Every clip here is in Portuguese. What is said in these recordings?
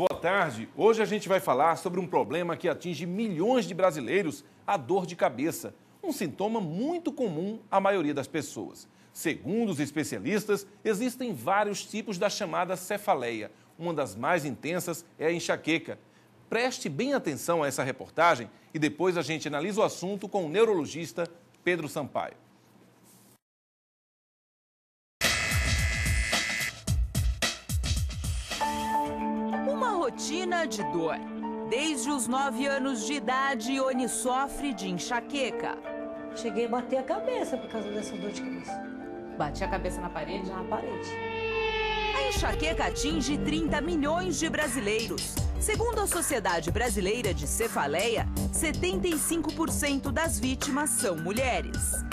Boa tarde. Hoje a gente vai falar sobre um problema que atinge milhões de brasileiros, a dor de cabeça. Um sintoma muito comum à maioria das pessoas. Segundo os especialistas, existem vários tipos da chamada cefaleia. Uma das mais intensas é a enxaqueca. Preste bem atenção a essa reportagem e depois a gente analisa o assunto com o neurologista Pedro Sampaio. Uma rotina de dor. Desde os 9 anos de idade, Ione sofre de enxaqueca. Cheguei a bater a cabeça por causa dessa dor de cabeça. Bati a cabeça na parede? Na parede. A enxaqueca atinge 30 milhões de brasileiros. Segundo a Sociedade Brasileira de Cefaleia, 75% das vítimas são mulheres.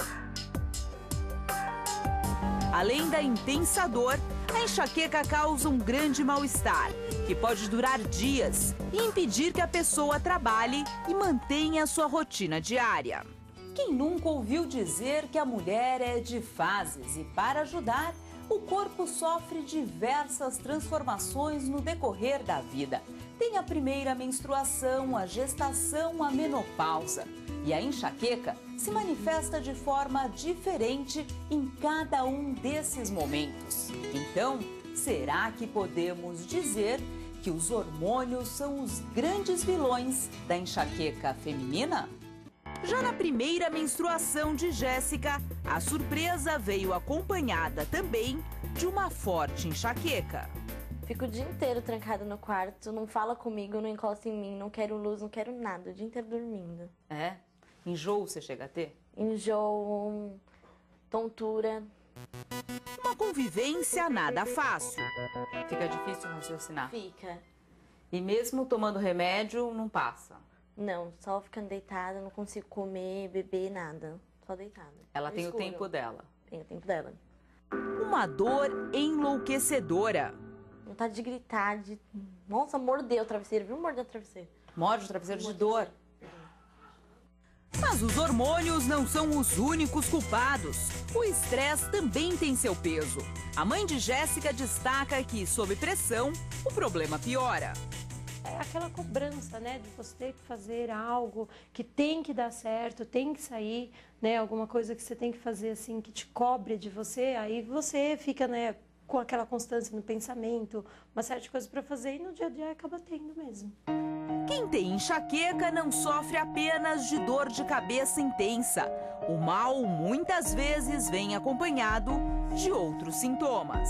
Além da intensa dor, a enxaqueca causa um grande mal-estar, que pode durar dias e impedir que a pessoa trabalhe e mantenha a sua rotina diária. Quem nunca ouviu dizer que a mulher é de fases e, para ajudar, o corpo sofre diversas transformações no decorrer da vida. Tem a primeira menstruação, a gestação, a menopausa. E a enxaqueca se manifesta de forma diferente em cada um desses momentos. Então, será que podemos dizer que os hormônios são os grandes vilões da enxaqueca feminina? Já na primeira menstruação de Jéssica, a surpresa veio acompanhada também de uma forte enxaqueca. Fico o dia inteiro trancada no quarto, não fala comigo, não encosta em mim, não quero luz, não quero nada, o dia inteiro dormindo. É? Enjoo você chega a ter? Enjoo, tontura. Uma convivência nada fácil. Fica difícil raciocinar? Fica. E mesmo tomando remédio, não passa? Não, só ficando deitada, não consigo comer, beber, nada. Só deitada. Ela tem o tempo dela? Tem o tempo dela. Uma dor enlouquecedora. Vontade de gritar, Nossa, mordeu o travesseiro, viu? Mordeu o travesseiro. Morde o travesseiro de dor. Mas os hormônios não são os únicos culpados. O estresse também tem seu peso. A mãe de Jéssica destaca que, sob pressão, o problema piora. É aquela cobrança, né, de você ter que fazer algo que tem que dar certo, tem que sair, né, alguma coisa que você tem que fazer assim, que te cobre de você, aí você fica, né, com aquela constância no pensamento, uma série de coisas para fazer e no dia a dia acaba tendo mesmo. Quem tem enxaqueca não sofre apenas de dor de cabeça intensa. O mal muitas vezes vem acompanhado de outros sintomas.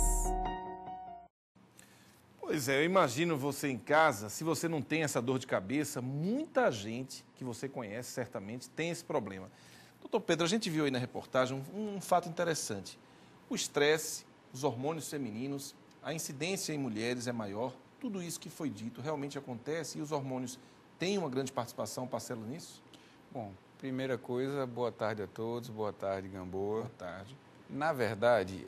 Pois é, eu imagino você em casa, se você não tem essa dor de cabeça, muita gente que você conhece certamente tem esse problema. Doutor Pedro, a gente viu aí na reportagem um fato interessante. O estresse, os hormônios femininos, a incidência em mulheres é maior. Tudo isso que foi dito realmente acontece e os hormônios têm uma grande participação, parcela nisso? Bom, primeira coisa, boa tarde a todos, boa tarde, Gamboa. Boa tarde. Na verdade,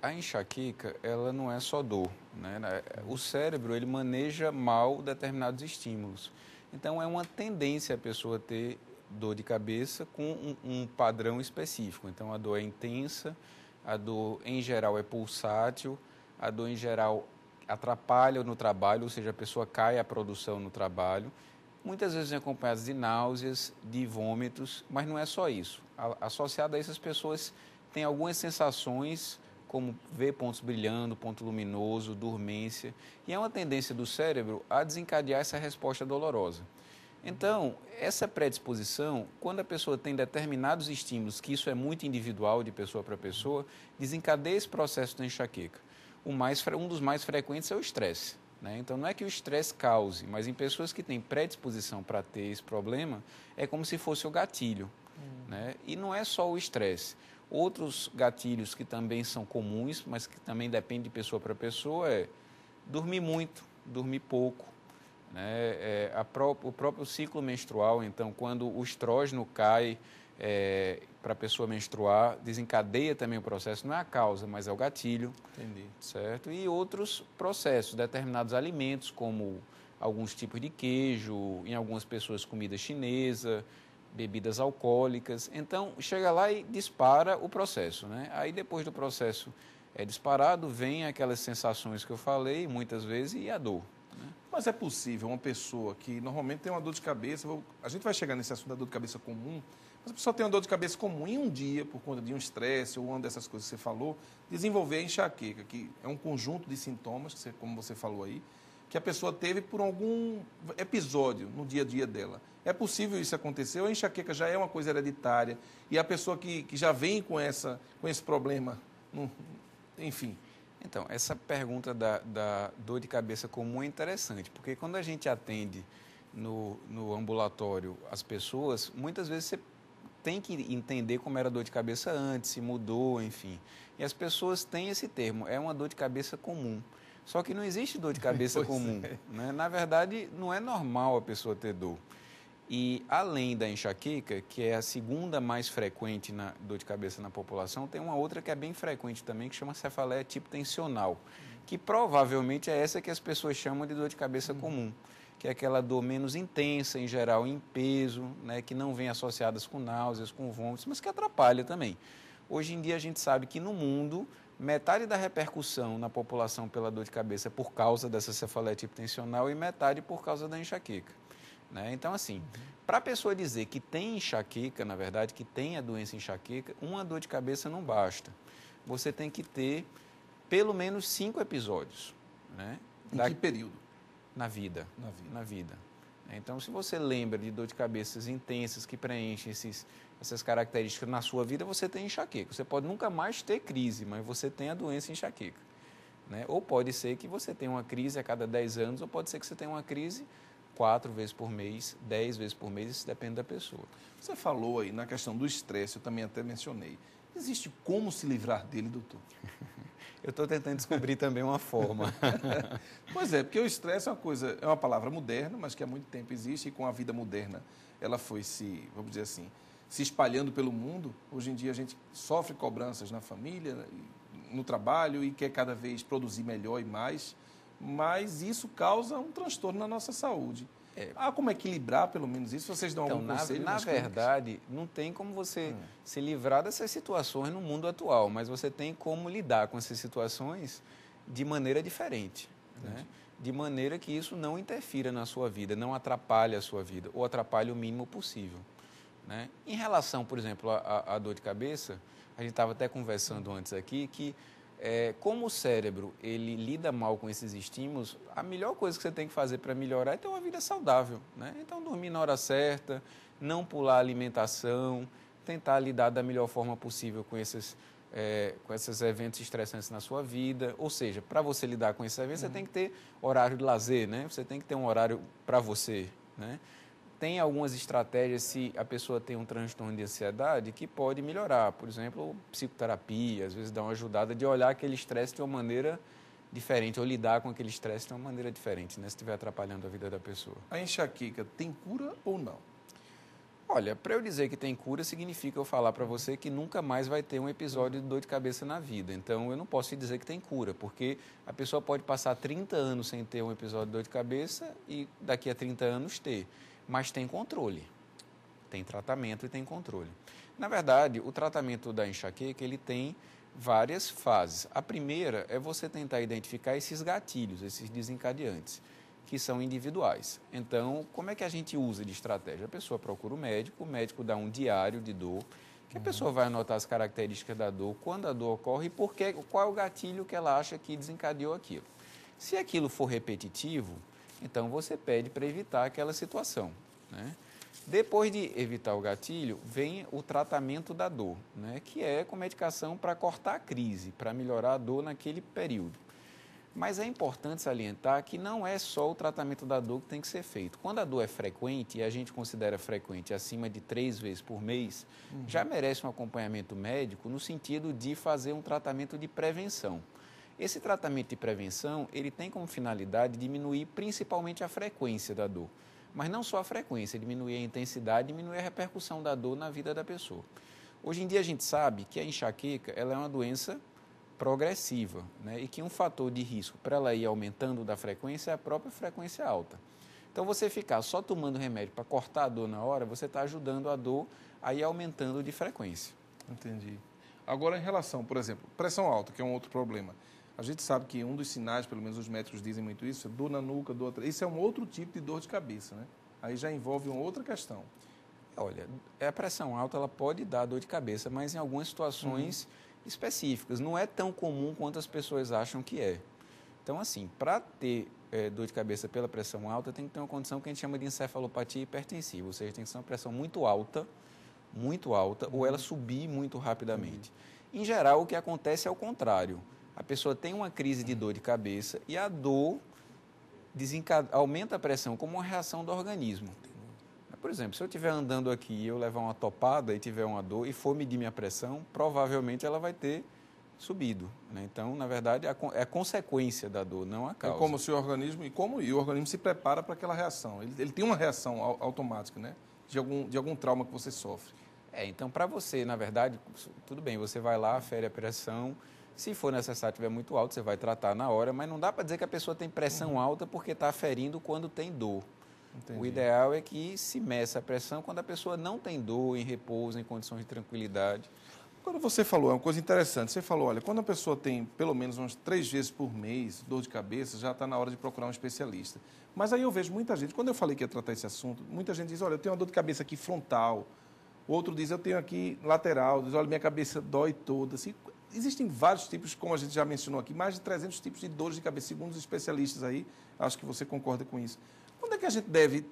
a enxaqueca, ela não é só dor, né? O cérebro, ele maneja mal determinados estímulos. Então, é uma tendência a pessoa ter dor de cabeça com um padrão específico. Então, a dor é intensa, a dor, em geral, é pulsátil, a dor, em geral, atrapalha no trabalho, ou seja, a pessoa cai a produção no trabalho. Muitas vezes vem acompanhada de náuseas, de vômitos, mas não é só isso. Associado a essas pessoas, tem algumas sensações, como ver pontos brilhando, ponto luminoso, dormência, e é uma tendência do cérebro a desencadear essa resposta dolorosa. Então, essa predisposição, quando a pessoa tem determinados estímulos, que isso é muito individual de pessoa para pessoa, desencadeia esse processo da enxaqueca. Um dos mais frequentes é o estresse, né? Então, não é que o estresse cause, mas em pessoas que têm predisposição para ter esse problema, é como se fosse o gatilho, né? E não é só o estresse. Outros gatilhos que também são comuns, mas que também dependem de pessoa para pessoa, é dormir muito, dormir pouco, né? O próprio ciclo menstrual, então, quando o estrógeno cai para a pessoa menstruar, desencadeia também o processo, não é a causa, mas é o gatilho. Entendi. Certo? E outros processos, determinados alimentos, como alguns tipos de queijo, em algumas pessoas comida chinesa, bebidas alcoólicas. Então, chega lá e dispara o processo, né? Aí, depois do processo disparado, vem aquelas sensações que eu falei, muitas vezes, e a dor, né? Mas é possível uma pessoa que normalmente tem uma dor de cabeça, a gente vai chegar nesse assunto da dor de cabeça comum, mas a pessoa tem uma dor de cabeça comum em um dia, por conta de um estresse ou uma dessas coisas que você falou, desenvolver a enxaqueca, que é um conjunto de sintomas, como você falou aí, que a pessoa teve por algum episódio no dia a dia dela. É possível isso acontecer ou a enxaqueca já é uma coisa hereditária e a pessoa que já vem com esse problema, enfim... Então, essa pergunta da dor de cabeça comum é interessante, porque quando a gente atende no ambulatório as pessoas, muitas vezes você tem que entender como era a dor de cabeça antes, se mudou, enfim. E as pessoas têm esse termo, é uma dor de cabeça comum. Só que não existe dor de cabeça comum. Né? Na verdade, não é normal a pessoa ter dor. E, além da enxaqueca, que é a segunda mais frequente na dor de cabeça na população, tem uma outra que é bem frequente também, que chama cefaleia tipo tensional, que provavelmente é essa que as pessoas chamam de dor de cabeça comum, que é aquela dor menos intensa, em geral em peso, né, que não vem associadas com náuseas, com vômitos, mas que atrapalha também. Hoje em dia a gente sabe que no mundo, metade da repercussão na população pela dor de cabeça é por causa dessa cefaleia tipo tensional e metade por causa da enxaqueca. Né? Então, assim, para a pessoa dizer que tem enxaqueca, na verdade, que tem a doença enxaqueca, uma dor de cabeça não basta. Você tem que ter pelo menos 5 episódios. Né? Em que período? Na vida. Na vida. Então, se você lembra de dor de cabeças intensas que preenchem essas características na sua vida, você tem enxaqueca. Você pode nunca mais ter crise, mas você tem a doença enxaqueca. Né? Ou pode ser que você tenha uma crise a cada 10 anos, ou pode ser que você tenha uma crise 4 vezes por mês, 10 vezes por mês, isso depende da pessoa. Você falou aí na questão do estresse, eu também até mencionei. Existe como se livrar dele, doutor? Eu estou tentando descobrir também uma forma. Pois é, porque o estresse é uma palavra moderna, mas que há muito tempo existe e com a vida moderna ela foi vamos dizer assim, se espalhando pelo mundo. Hoje em dia a gente sofre cobranças na família, no trabalho e quer cada vez produzir melhor e mais. Mas isso causa um transtorno na nossa saúde. Há como equilibrar, pelo menos, isso? Vocês dão algum conselho? Na verdade, não tem como você se livrar dessas situações no mundo atual, mas você tem como lidar com essas situações de maneira diferente. Né? De maneira que isso não interfira na sua vida, não atrapalhe a sua vida, ou atrapalhe o mínimo possível. Né? Em relação, por exemplo, à dor de cabeça, a gente estava até conversando antes aqui que como o cérebro ele lida mal com esses estímulos, a melhor coisa que você tem que fazer para melhorar é ter uma vida saudável. Né? Então, dormir na hora certa, não pular a alimentação, tentar lidar da melhor forma possível com esses eventos estressantes na sua vida. Ou seja, para você lidar com esses eventos, você tem que ter horário de lazer, né? Você tem que ter um horário para você. Né? Tem algumas estratégias, se a pessoa tem um transtorno de ansiedade, que pode melhorar. Por exemplo, psicoterapia, às vezes dá uma ajudada de olhar aquele estresse de uma maneira diferente, ou lidar com aquele estresse de uma maneira diferente, né, se estiver atrapalhando a vida da pessoa. A enxaqueca tem cura ou não? Olha, para eu dizer que tem cura, significa eu falar para você que nunca mais vai ter um episódio de dor de cabeça na vida. Então, eu não posso te dizer que tem cura, porque a pessoa pode passar 30 anos sem ter um episódio de dor de cabeça e daqui a 30 anos ter. Mas tem controle, tem tratamento e tem controle. Na verdade, o tratamento da enxaqueca, ele tem várias fases. A primeira é você tentar identificar esses gatilhos, esses desencadeantes, que são individuais. Então, como é que a gente usa de estratégia? A pessoa procura o médico dá um diário de dor, que a pessoa vai anotar as características da dor, quando a dor ocorre e qual é o gatilho que ela acha que desencadeou aquilo. Se aquilo for repetitivo, então você pede para evitar aquela situação. Né? Depois de evitar o gatilho, vem o tratamento da dor, né? Que é com medicação para cortar a crise, para melhorar a dor naquele período. Mas é importante salientar que não é só o tratamento da dor que tem que ser feito. Quando a dor é frequente, e a gente considera frequente acima de 3 vezes por mês, já merece um acompanhamento médico no sentido de fazer um tratamento de prevenção. Esse tratamento de prevenção, ele tem como finalidade diminuir principalmente a frequência da dor. Mas não só a frequência, diminuir a intensidade, diminuir a repercussão da dor na vida da pessoa. Hoje em dia a gente sabe que a enxaqueca ela é uma doença progressiva, né? E que um fator de risco para ela ir aumentando da frequência é a própria frequência alta. Então, você ficar só tomando remédio para cortar a dor na hora, você está ajudando a dor a ir aumentando de frequência. Entendi. Agora, em relação, por exemplo, pressão alta, que é um outro problema. A gente sabe que um dos sinais, pelo menos os médicos dizem muito isso, é dor na nuca, dor atrás. Isso é um outro tipo de dor de cabeça, né? Aí já envolve uma outra questão. Olha, a pressão alta ela pode dar dor de cabeça, mas em algumas situações específicas. Não é tão comum quanto as pessoas acham que é. Então, assim, para ter dor de cabeça pela pressão alta, tem que ter uma condição que a gente chama de encefalopatia hipertensiva, ou seja, tem que ser uma pressão muito alta, ou ela subir muito rapidamente. Em geral, o que acontece é o contrário. A pessoa tem uma crise de dor de cabeça e a dor aumenta a pressão como uma reação do organismo. Por exemplo, se eu estiver andando aqui e eu levar uma topada e tiver uma dor e for medir minha pressão, provavelmente ela vai ter subido, né? Então, na verdade, é a consequência da dor, não a causa. É como se o organismo, e o organismo se prepara para aquela reação. Ele tem uma reação automática, né? De algum trauma que você sofre. Então, para você, na verdade, tudo bem, você vai lá, afere a pressão. Se for necessário, estiver muito alto, você vai tratar na hora, mas não dá para dizer que a pessoa tem pressão alta porque está aferindo quando tem dor. Entendi. O ideal é que se meça a pressão quando a pessoa não tem dor, em repouso, em condições de tranquilidade. Quando você falou, é uma coisa interessante, você falou, olha, quando a pessoa tem pelo menos umas 3 vezes por mês dor de cabeça, já está na hora de procurar um especialista. Mas aí eu vejo muita gente, quando eu falei que ia tratar esse assunto, muita gente diz, olha, eu tenho uma dor de cabeça aqui frontal, o outro diz, eu tenho aqui lateral, diz, olha, minha cabeça dói toda. Assim, existem vários tipos, como a gente já mencionou aqui, mais de 300 tipos de dores de cabeça, segundo os especialistas aí, acho que você concorda com isso. Quando é que a gente deve,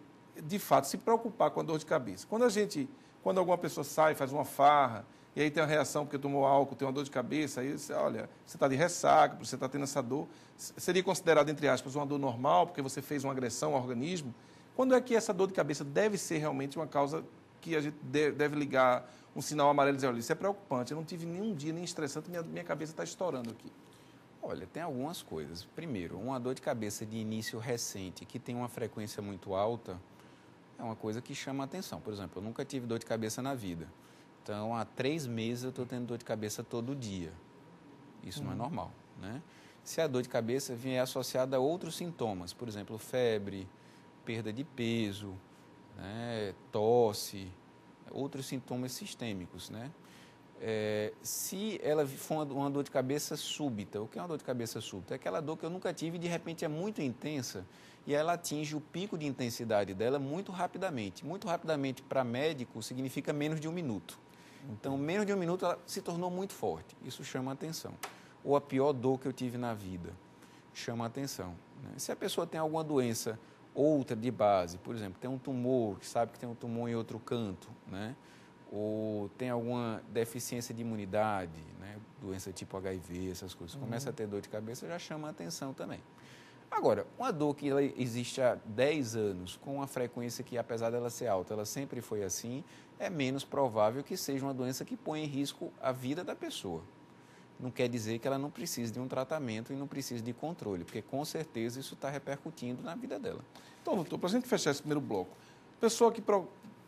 de fato, se preocupar com a dor de cabeça? Quando alguma pessoa sai, faz uma farra, e aí tem uma reação porque tomou álcool, tem uma dor de cabeça, aí você, olha, você está de ressaca, você está tendo essa dor, seria considerado, entre aspas, uma dor normal, porque você fez uma agressão ao organismo? Quando é que essa dor de cabeça deve ser realmente uma causa que a gente deve ligar um sinal amarelo e dizer, olha, isso é preocupante, eu não tive nenhum dia nem estressante, minha cabeça está estourando aqui? Olha, tem algumas coisas. Primeiro, uma dor de cabeça de início recente, que tem uma frequência muito alta, é uma coisa que chama a atenção. Por exemplo, eu nunca tive dor de cabeça na vida. Então, há 3 meses eu estou tendo dor de cabeça todo dia. Isso não é normal, né? Se a dor de cabeça vier associada a outros sintomas, por exemplo, febre, perda de peso, né, tosse, outros sintomas sistêmicos, né? Se ela for uma dor de cabeça súbita, o que é uma dor de cabeça súbita? É aquela dor que eu nunca tive e de repente é muito intensa e ela atinge o pico de intensidade dela muito rapidamente. Muito rapidamente para médico significa menos de 1 minuto. Então, menos de 1 minuto ela se tornou muito forte. Isso chama a atenção. Ou a pior dor que eu tive na vida chama a atenção, né? Se a pessoa tem alguma doença outra de base, por exemplo, tem um tumor, sabe que tem um tumor em outro canto, né? Ou tem alguma deficiência de imunidade, né? Doença tipo HIV, essas coisas, começa a ter dor de cabeça, já chama a atenção também. Agora, uma dor que ela existe há 10 anos, com uma frequência que, apesar dela ser alta, ela sempre foi assim, é menos provável que seja uma doença que põe em risco a vida da pessoa. Não quer dizer que ela não precise de um tratamento e não precise de controle, porque com certeza isso está repercutindo na vida dela. Então, doutor, para a gente fechar esse primeiro bloco, pessoa que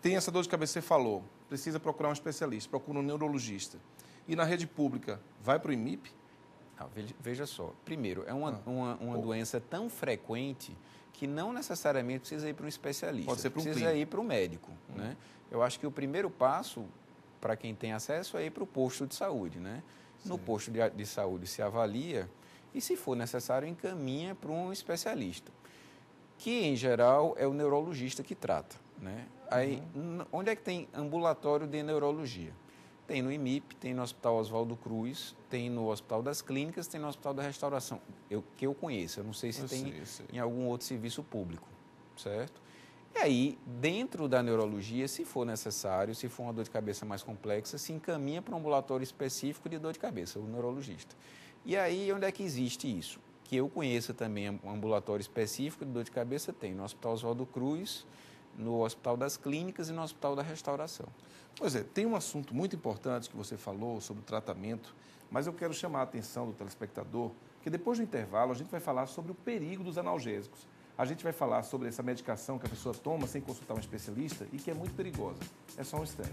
tem essa dor de cabeça, você falou, precisa procurar um especialista, procura um neurologista. E na rede pública, vai para o IMIP? Não, veja só, primeiro, é uma doença tão frequente que não necessariamente precisa ir para um especialista. Pode ser para um precisa ir para o médico, né? Eu acho que o primeiro passo, para quem tem acesso, é ir para o posto de saúde, né? No posto de saúde se avalia e, se for necessário, encaminha para um especialista, que, em geral, é o neurologista que trata, né? Aí, onde é que tem ambulatório de neurologia? Tem no IMIP, tem no Hospital Oswaldo Cruz, tem no Hospital das Clínicas, tem no Hospital da Restauração, que eu conheço. Eu não sei se tem em algum outro serviço público, certo? E aí, dentro da neurologia, se for necessário, se for uma dor de cabeça mais complexa, se encaminha para um ambulatório específico de dor de cabeça, o neurologista. E aí, onde é que existe isso? Que eu conheça também um ambulatório específico de dor de cabeça, tem no Hospital Oswaldo Cruz, no Hospital das Clínicas e no Hospital da Restauração. Pois é, tem um assunto muito importante que você falou sobre o tratamento, mas eu quero chamar a atenção do telespectador, que depois do intervalo a gente vai falar sobre o perigo dos analgésicos. A gente vai falar sobre essa medicação que a pessoa toma sem consultar um especialista e que é muito perigosa. É só um instante.